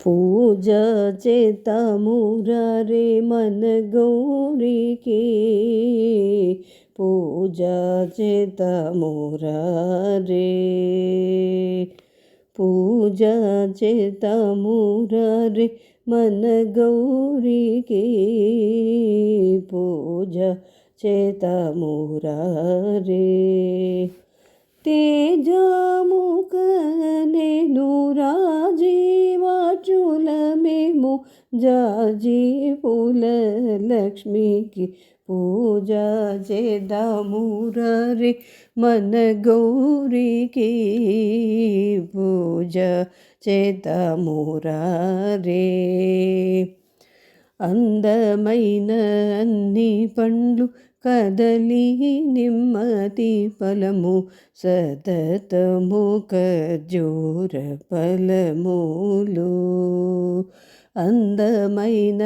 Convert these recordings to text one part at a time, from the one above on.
పూజ చేతమురారే మన గౌరికి పూజ చేతమురారే పూజ చేతమురారే మన గౌరికి పూజ చేతమురారే తేజముఖనేను రాజీవాచులమేము జాజీ పూల లక్ష్మికి పూజ చేద్దామురారే మన గౌరికి పూజ చేద్దామురారే అందమైన అన్ని పండ్లు కదలి నిమ్మతి ఫలము సతతము ఖర్జూర ఫలములు అందమైన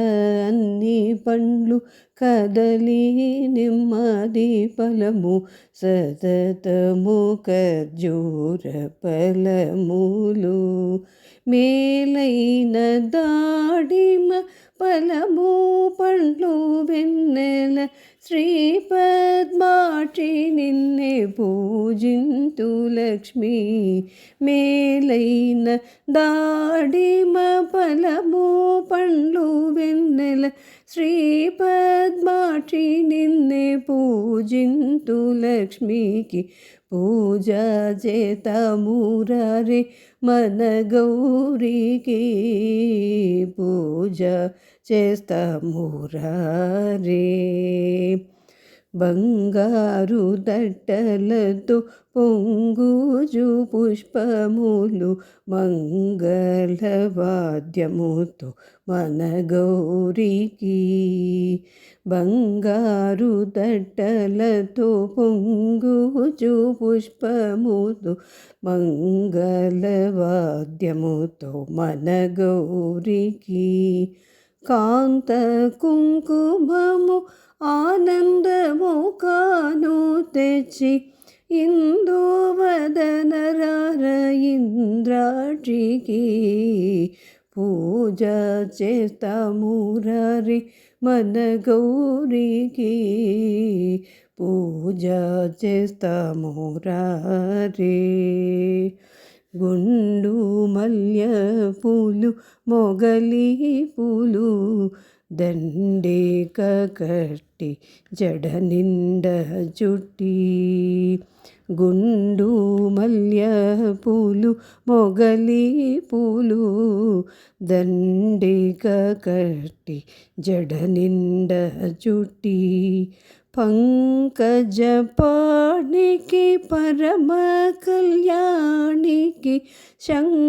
అన్ని పండ్లు కదలి నిమ్మది ఫలము సతతము ఖర్జూర ఫలములు మేలైన దాడిమ ఫలము పండ్లు వెన్నెల శ్రీ పద్మాక్షి నిన్నే పూజింతు లక్ష్మి మేలైన దాడిమ ఫలము పండ్లు వెన్నెల శ్రీ పద్మాక్షి నిన్నే పూజింతు లక్ష్మికి పూజ చేతమురారే మన గౌరికి పూజ చేస్తామురారే బంగారు దట్టలతో పొంగుజు పుష్పములు మంగళవాద్యముతో మన గౌరికి బంగారు దట్టలతో పొంగుజు పుష్పముతో మంగళవాద్యముతో మన గౌరికి కాంత కుంకుమము ఆనందము కాను తెచ్చి ఇందువదనరార ఇంద్రాక్షికి పూజ చేస్తామురారే మన గౌరికి పూజ చేస్తామురారే గుండు మల్య పూలు మొగలి పూలు దండిక కట్టి జడ నిండ చుట్టి గుండు మల్య పూలు మొగలి పూలు దండిక కట్టి జడ నిండ చుట్టి పంకజపాణికి పరమ కళ్యాణికి శంకరురాణికి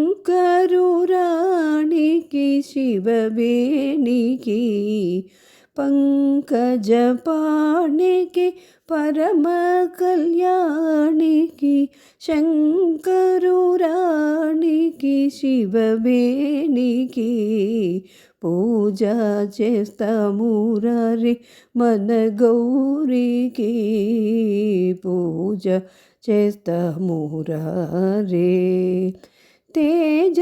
శివవేణికి పంకజపాణికి పరమ కళ్యాణికి శంకరురాణికి శివవేణికి పూజ చేస్తామురారే మన గౌరికి పూజ చేస్తామురారే తేజముఖనేను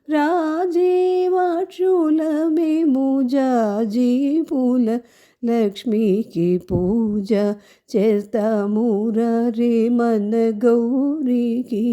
రాజీవాక్షులమేము జాజీ పూల లక్ష్మికి పూజ చేస్తామురారే మన గౌరికి.